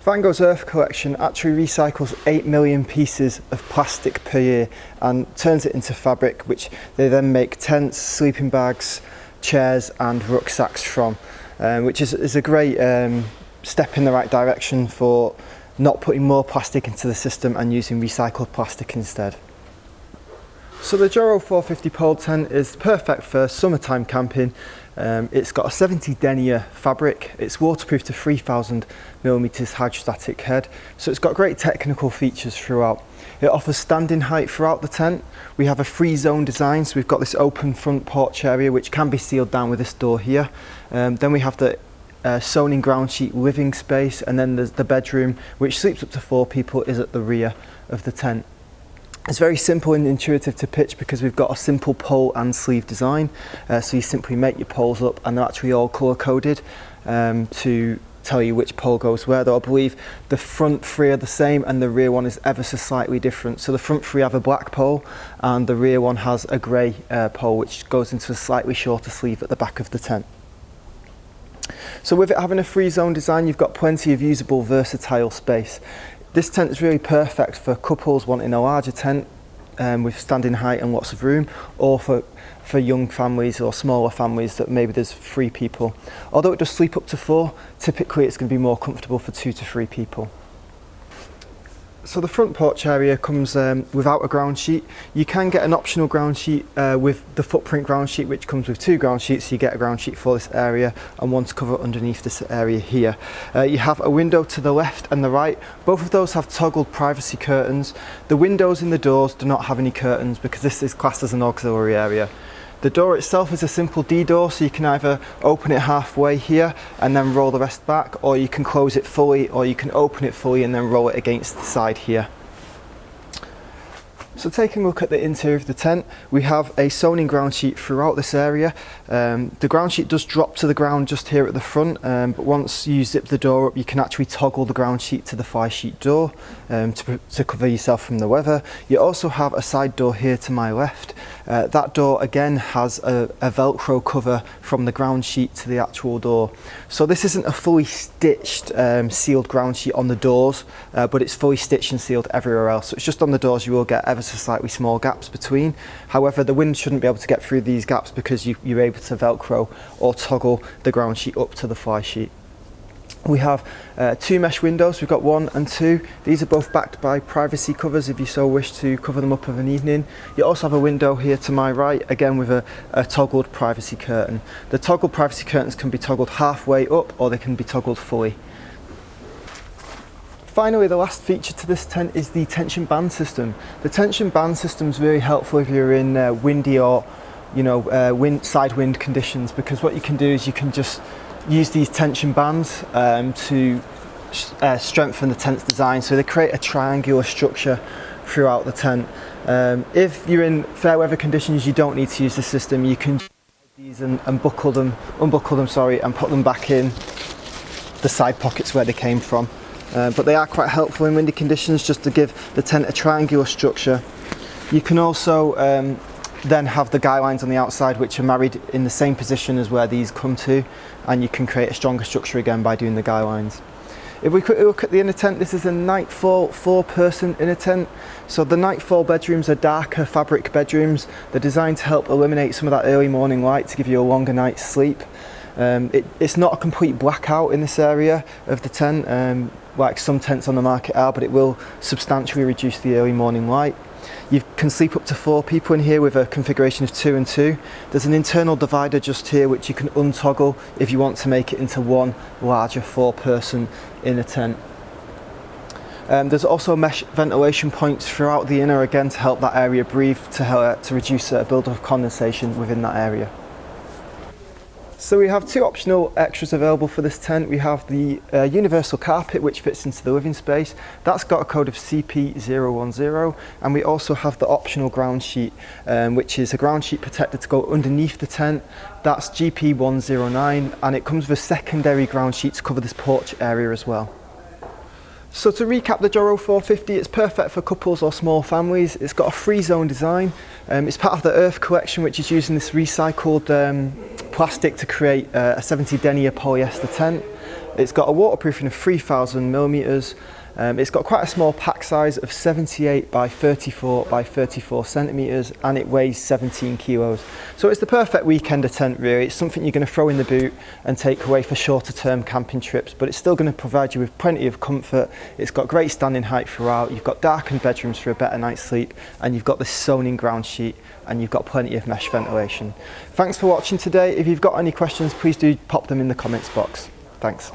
Vango's Earth collection actually recycles 8 million pieces of plastic per year and turns it into fabric, which they then make tents, sleeping bags, chairs and rucksacks from, which is a great step in the right direction for not putting more plastic into the system and using recycled plastic instead. So the Joro 450 pole tent is perfect for summertime camping. It's got a 70 denier fabric, it's waterproof to 3000mm hydrostatic head, so it's got great technical features throughout. It offers standing height throughout the tent. We have a free zone design, so we've got this open front porch area which can be sealed down with this door here. Then we have the sewn in ground sheet living space, and then there's the bedroom which sleeps up to 4 people is at the rear of the tent. It's very simple and intuitive to pitch because we've got a simple pole and sleeve design. So you simply make your poles up and they're actually all colour coded to tell you which pole goes where, though I believe the front 3 are the same and the rear one is ever so slightly different. So the front 3 have a black pole and the rear one has a grey pole which goes into a slightly shorter sleeve at the back of the tent. So with it having a free zone design, you've got plenty of usable versatile space. This tent is really perfect for couples wanting a larger tent with standing height and lots of room, or for young families or smaller families that maybe there's 3 people. Although it does sleep up to 4, typically it's going to be more comfortable for 2 to 3 people. So the front porch area comes without a ground sheet. You can get an optional ground sheet with the footprint ground sheet, which comes with 2 ground sheets. So you get a ground sheet for this area and one to cover underneath this area here. You have a window to the left and the right. Both of those have toggled privacy curtains. The windows in the doors do not have any curtains because this is classed as an auxiliary area. The door itself is a simple D door, so you can either open it halfway here and then roll the rest back, or you can close it fully, or you can open it fully and then roll it against the side here. So taking a look at the interior of the tent, we have a sewn in ground sheet throughout this area. The ground sheet does drop to the ground just here at the front, but once you zip the door up you can actually toggle the ground sheet to the fly sheet door to cover yourself from the weather. You also have a side door here to my left. That door again has a velcro cover from the ground sheet to the actual door. So this isn't a fully stitched sealed ground sheet on the doors, but it's fully stitched and sealed everywhere else. So it's just on the doors you will get ever so slightly small gaps between. However, the wind shouldn't be able to get through these gaps because you're able to velcro or toggle the ground sheet up to the fly sheet. We have 2 mesh windows, we've got 1 and 2. These are both backed by privacy covers if you so wish to cover them up of an evening. You also have a window here to my right, again with a toggled privacy curtain. The toggled privacy curtains can be toggled halfway up or they can be toggled fully. Finally, the last feature to this tent is the tension band system. The tension band system is really helpful if you're in windy or side wind conditions, because what you can do is you can just use these tension bands to strengthen the tent's design, so they create a triangular structure throughout the tent. If you're in fair weather conditions, you don't need to use the system. You can use these and unbuckle them, and put them back in the side pockets where they came from. But they are quite helpful in windy conditions just to give the tent a triangular structure. You can also then have the guy lines on the outside which are married in the same position as where these come to, and you can create a stronger structure again by doing the guy lines. If we quickly look at the inner tent, this is a nightfall 4-person inner tent. So the nightfall bedrooms are darker fabric bedrooms. They're designed to help eliminate some of that early morning light to give you a longer night's sleep. It's not a complete blackout in this area of the tent like some tents on the market are, but it will substantially reduce the early morning light. You can sleep up to 4 people in here with a configuration of 2 and 2. There's an internal divider just here which you can untoggle if you want to make it into one larger 4-person inner tent. There's also mesh ventilation points throughout the inner, again to help that area breathe, to reduce a build-up of condensation within that area. So we have 2 optional extras available for this tent. We have the universal carpet which fits into the living space. That's got a code of CP010, and we also have the optional ground sheet which is a ground sheet protector to go underneath the tent. That's GP109, and it comes with a secondary ground sheet to cover this porch area as well. So to recap the Joro 450, it's perfect for couples or small families. It's got a free zone design. It's part of the Earth collection, which is using this recycled plastic to create a 70 denier polyester tent. It's got a waterproofing of 3,000 millimeters. It's got quite a small pack size of 78 by 34 by 34 centimeters, and it weighs 17 kilos. So it's the perfect weekender tent really. It's something you're going to throw in the boot and take away for shorter term camping trips, but it's still going to provide you with plenty of comfort. It's got great standing height throughout. You've got darkened bedrooms for a better night's sleep, and you've got this sewn in ground sheet, and you've got plenty of mesh ventilation. Thanks for watching today. If you've got any questions, please do pop them in the comments box. Thanks.